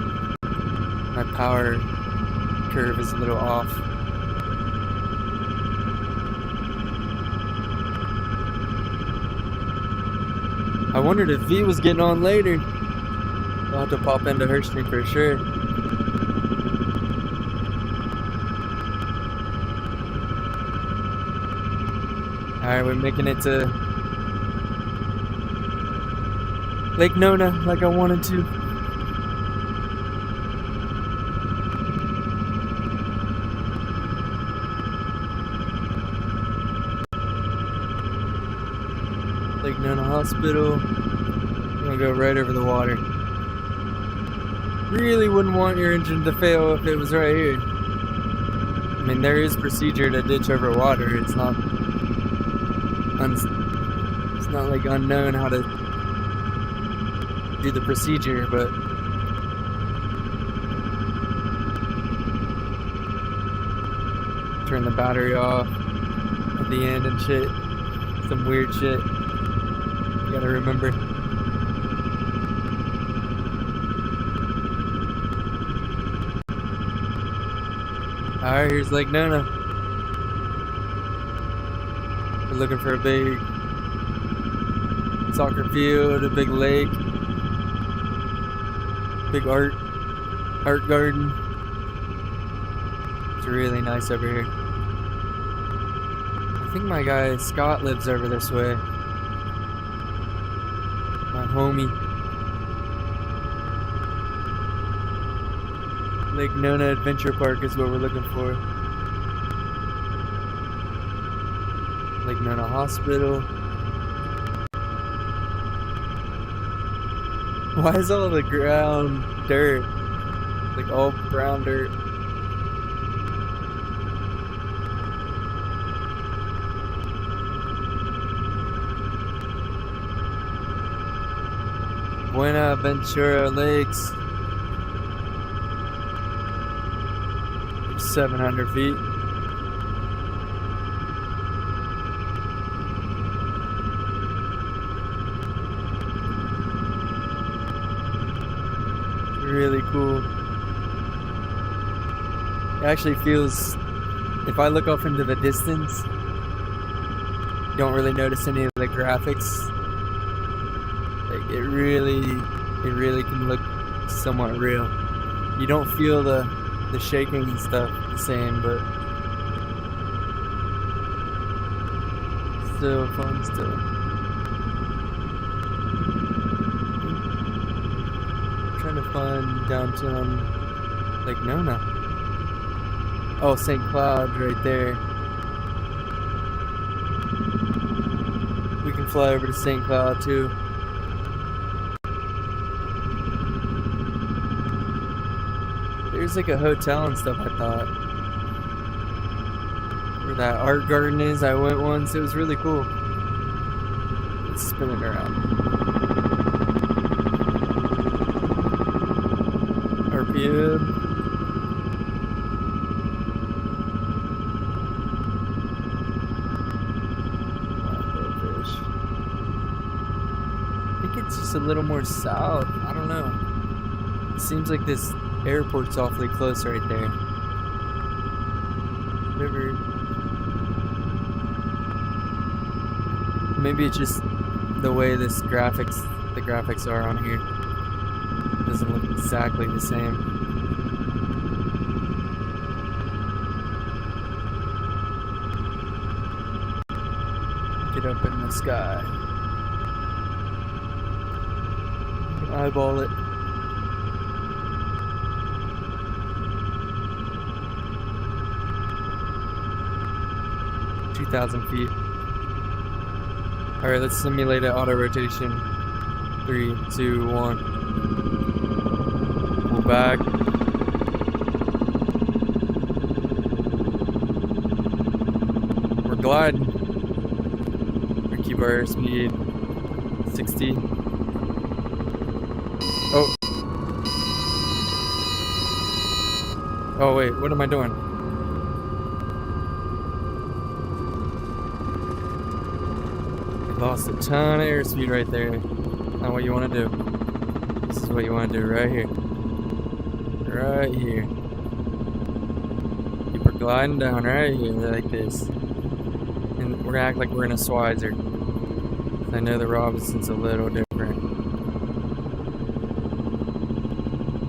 my power curve is a little off. I wondered if V was getting on later. I'll have to pop into her stream for sure. Alright, we're making it to Lake Nona like I wanted to. Lake Nona Hospital. I'm gonna go right over the water. Really wouldn't want your engine to fail if it was right here. I mean, there is procedure to ditch over water. It's not like unknown how to do the procedure, but turn the battery off at the end and shit. Some weird shit you gotta remember. Alright, here's Lake Nona. We're looking for a big soccer field, a big lake, big art garden. It's really nice over here. I think my guy Scott lives over this way. My homie. Lake Nona Adventure Park is what we're looking for. Lake Nona Hospital. Why is all the ground dirt? Like all brown dirt. Buenaventura Lakes. 700 feet. Really cool. It actually feels, if I look off into the distance, you don't really notice any of the graphics. Like it really can look somewhat real. You don't feel the shaking and stuff the same, but still fun still. I'm trying to find downtown Lake Nona. Oh, St. Cloud right there. We can fly over to St. Cloud too. There's like a hotel and stuff, I thought. Where that art garden is, I went once. It was really cool. It's spinning around. RPM. I think it's just a little more south. I don't know. It seems like this airport's awfully close right there. River. Maybe it's just the way the graphics are on here. It doesn't look exactly the same. Get up in the sky. Eyeball it. feet. Alright, let's simulate an auto rotation. 3, 2, 1. Pull back. We're gliding. We keep our airspeed 60. Oh. Oh wait, what am I doing? Lost a ton of airspeed right there. Not what you want to do. This is what you want to do right here. Right here. Keep her gliding down right here like this. And we're going to act like we're in a Switzer. I know the Robinson's a little different.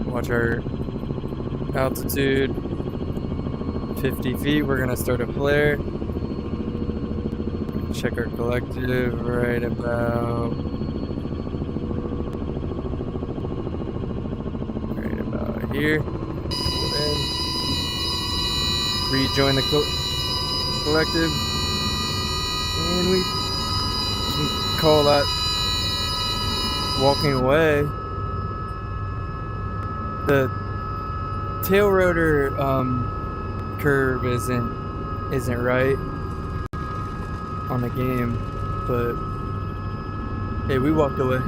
Watch our altitude. 50 feet. We're going to start a flare. Check our collective right about here. And rejoin the collective, and we can call that walking away. The tail rotor curve isn't right on the game, but hey, we walked away.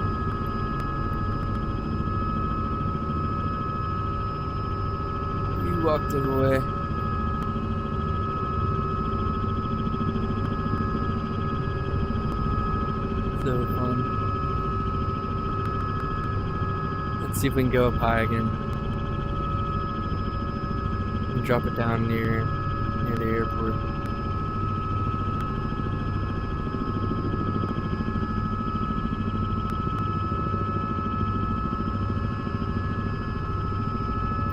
We walked away. So fun. Let's see if we can go up high again. And drop it down near the airport.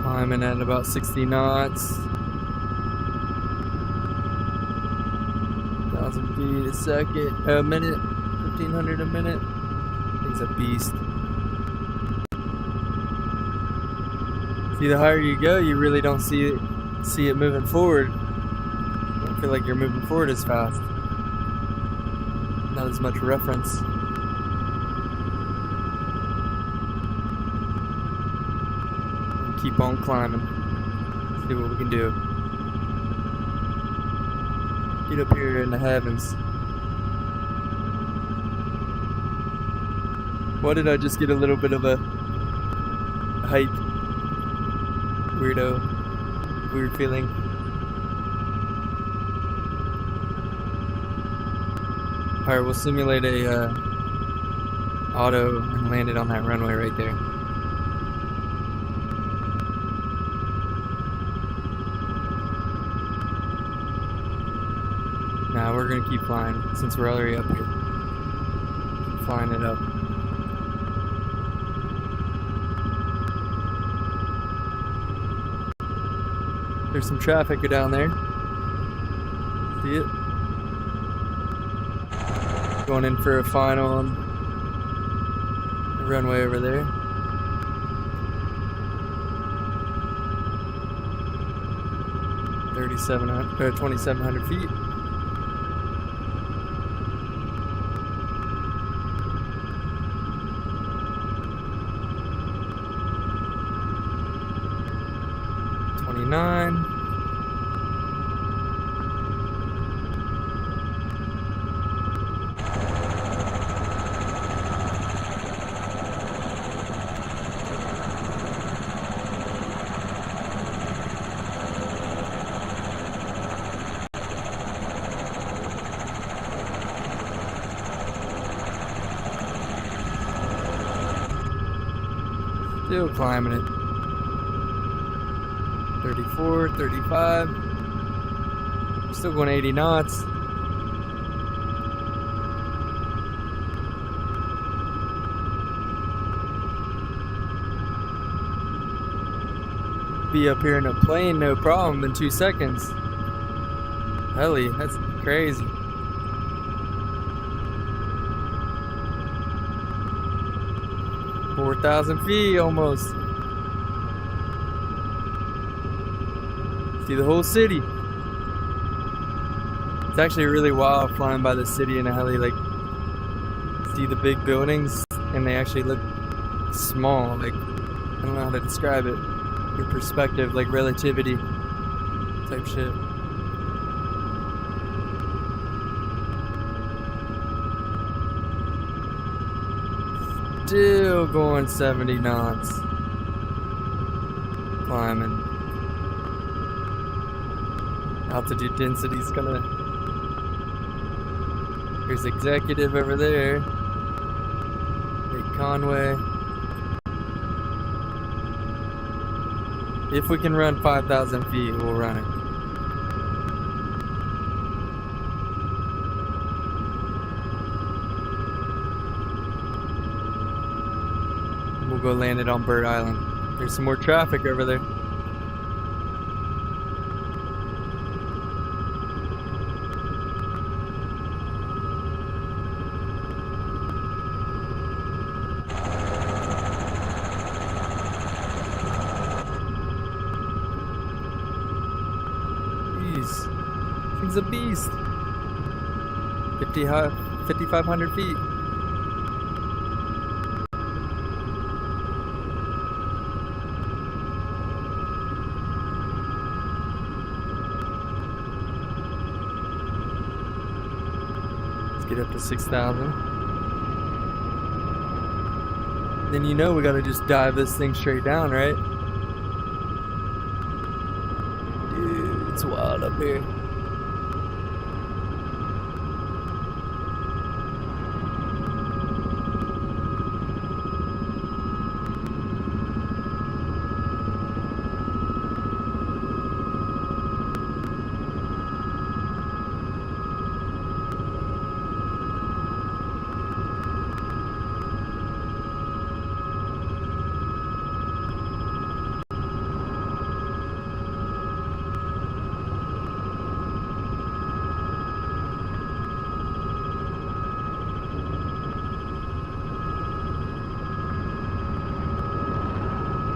Climbing at about 60 knots. 1,000 feet a second, a minute, 1,500 a minute. Thing's a beast. See, the higher you go, you really don't see it moving forward. You don't feel like you're moving forward as fast. Not as much reference. Keep on climbing. See what we can do. Get up here in the heavens. Why did I just get a little bit of a height weird feeling? Alright, we'll simulate a auto and land it on that runway right there. Now we're gonna keep flying since we're already up here. Keep flying it up. There's some traffic down there. See it? Going in for a final on the runway over there. or 2,700 feet. Still climbing it. 34, 35. Still going 80 knots. Be up here in a plane, no problem, in 2 seconds. Heli, that's crazy. 4,000 feet almost. See the whole city. It's actually really wild flying by the city in a heli, like see the big buildings and they actually look small, like I don't know how to describe it. Your perspective, like relativity type shit. Still going 70 knots. Climbing. Altitude density's gonna... There's executive over there. Big Conway. If we can run 5,000 feet, we'll run it. We'll go land it on Bird Island. There's some more traffic over there. Jeez, thing's a beast. 5,500 feet. Get up to 6,000. Then you know we gotta just dive this thing straight down, right? Dude, it's wild up here.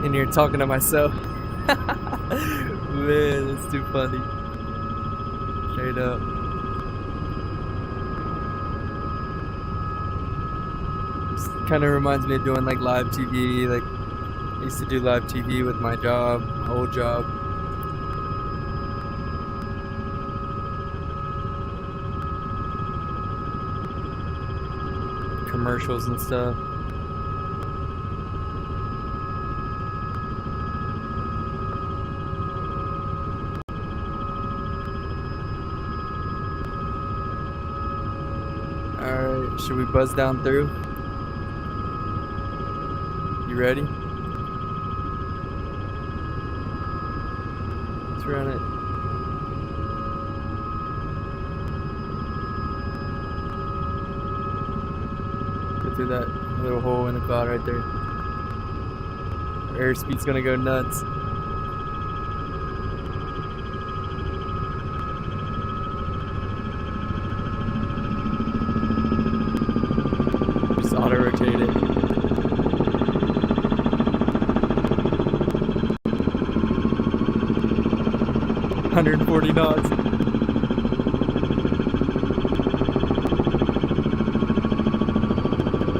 In here talking to myself. Man, it's too funny. Straight up. This kind of reminds me of doing like live TV. Like I used to do live TV with my job, my old job. Commercials and stuff. Alright, should we buzz down through? You ready? Let's run it. Go through that little hole in the cloud right there. Our airspeed's gonna go nuts. Auto rotate it. 140 knots.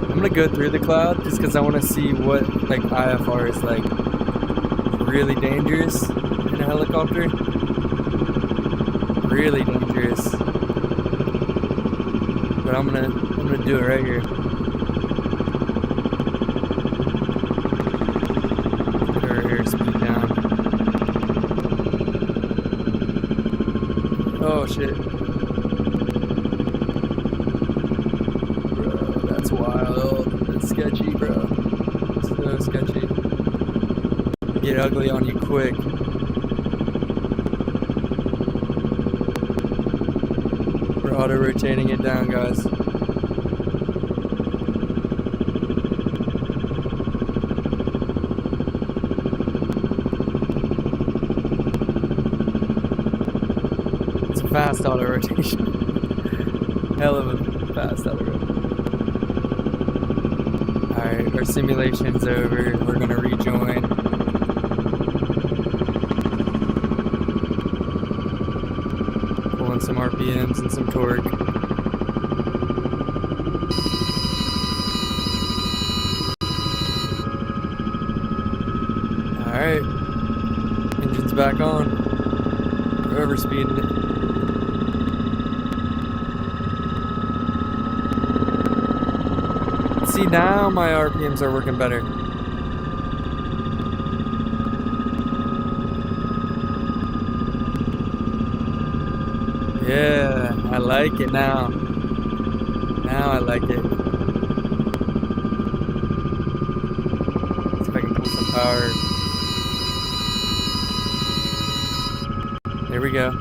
I'm gonna go through the cloud just because I want to see what like IFR is like. Really dangerous in a helicopter. Really dangerous. But I'm gonna do it right here. Speed down. Oh shit. Bro, that's wild. That's sketchy, bro. So sketchy. Get ugly on you quick. We're auto rotating it down, guys. Fast auto rotation. Hell of a fast auto rotation. Alright, our simulation's over. We're gonna rejoin. Pulling some RPMs and some torque. Alright. Engine's back on. We're overspeeding it. See, now my RPMs are working better. Yeah, I like it now. Now I like it. See if I can pull some power. There we go.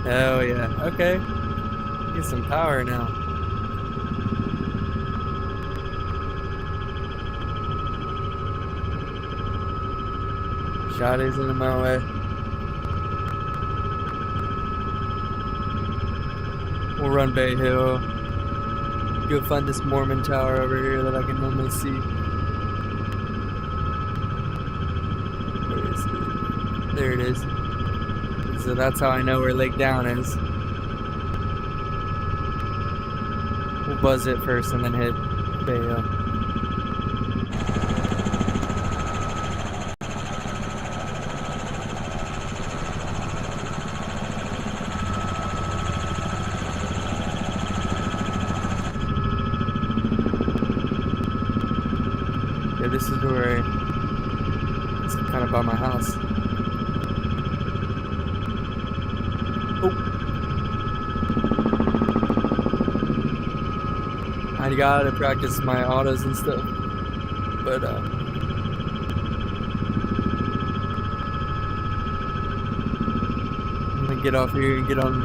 Oh yeah, okay. Get some power now. Shot isn't in my way. We'll run Bay Hill. Go find this Mormon tower over here that I can normally see. Where is it? There it is. So that's how I know where Lake Down is. We'll buzz it first and then hit Bay Hill. Yeah, this is where it's kind of by my house. Oh. I gotta practice my autos and stuff, but I'm gonna get off here and get on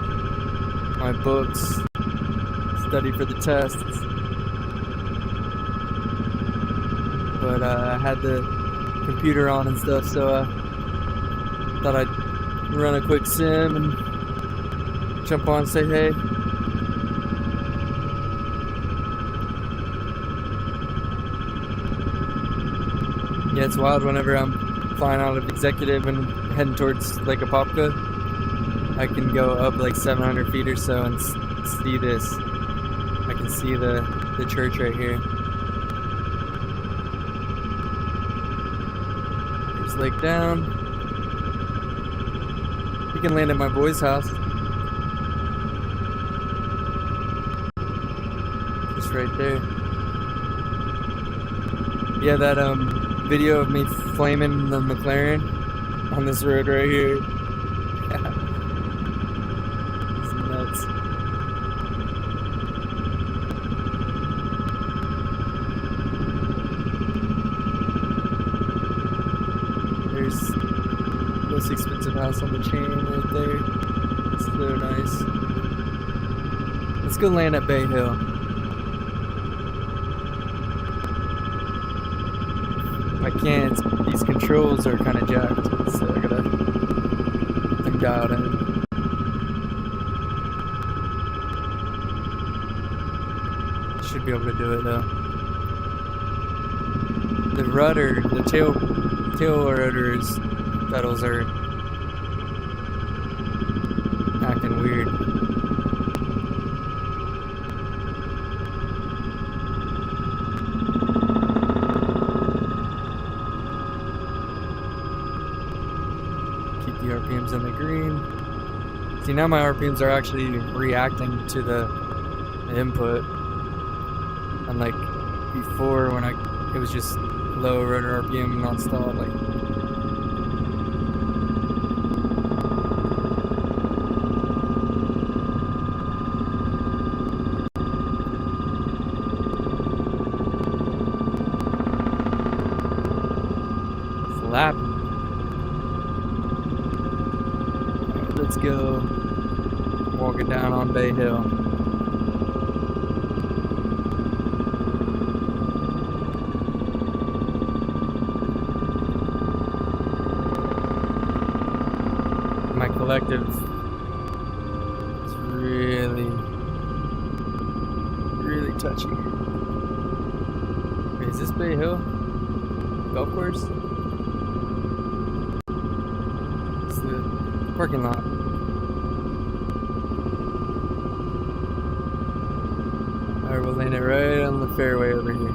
my books, study for the tests. But I had the computer on and stuff, so I thought I'd run a quick sim and jump on and say hey. Yeah, it's wild whenever I'm flying out of Executive and heading towards Lake Apopka. I can go up like 700 feet or so and see this. I can see the church right here. There's Lake Down. You can land at my boy's house. Just right there. Yeah, that video of me flaming the McLaren on this road right here. It's nuts. There's the most expensive house on the chain right there. It's so nice. Let's go land at Bay Hill. I can't, these controls are kind of jacked, so I gotta get them dialed in. Should be able to do it though. The rudder, the tail rudder's pedals are acting weird. RPMs in the green. See, now my RPMs are actually reacting to the input, unlike before when it was just low rotor RPM non-stop. Like, flap. Let's go walking down on Bay Hill. My collective is really touchy. Is this Bay Hill golf course? It's the parking lot. Alright, we'll land it right on the fairway over here.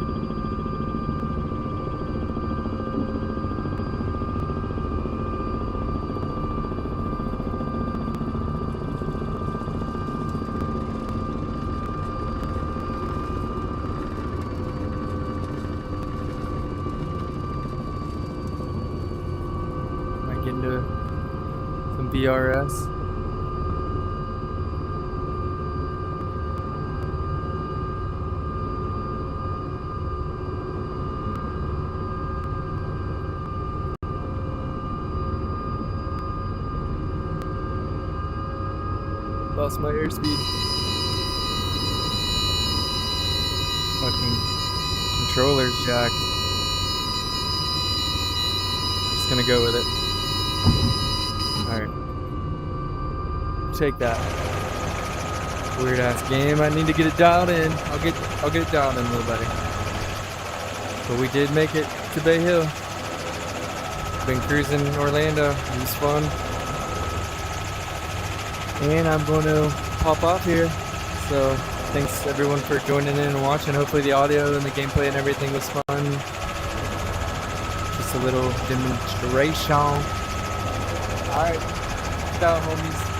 Might get into some BRS. Lost my airspeed. Fucking controller's jacked. Just gonna go with it. Alright. Take that. Weird ass game. I need to get it dialed in. I'll get it dialed in a little better. But we did make it to Bay Hill. Been cruising Orlando. It was fun. And I'm going to pop off here. So thanks everyone for joining in and watching. Hopefully the audio and the gameplay and everything was fun. Just a little demonstration. Alright, ciao homies.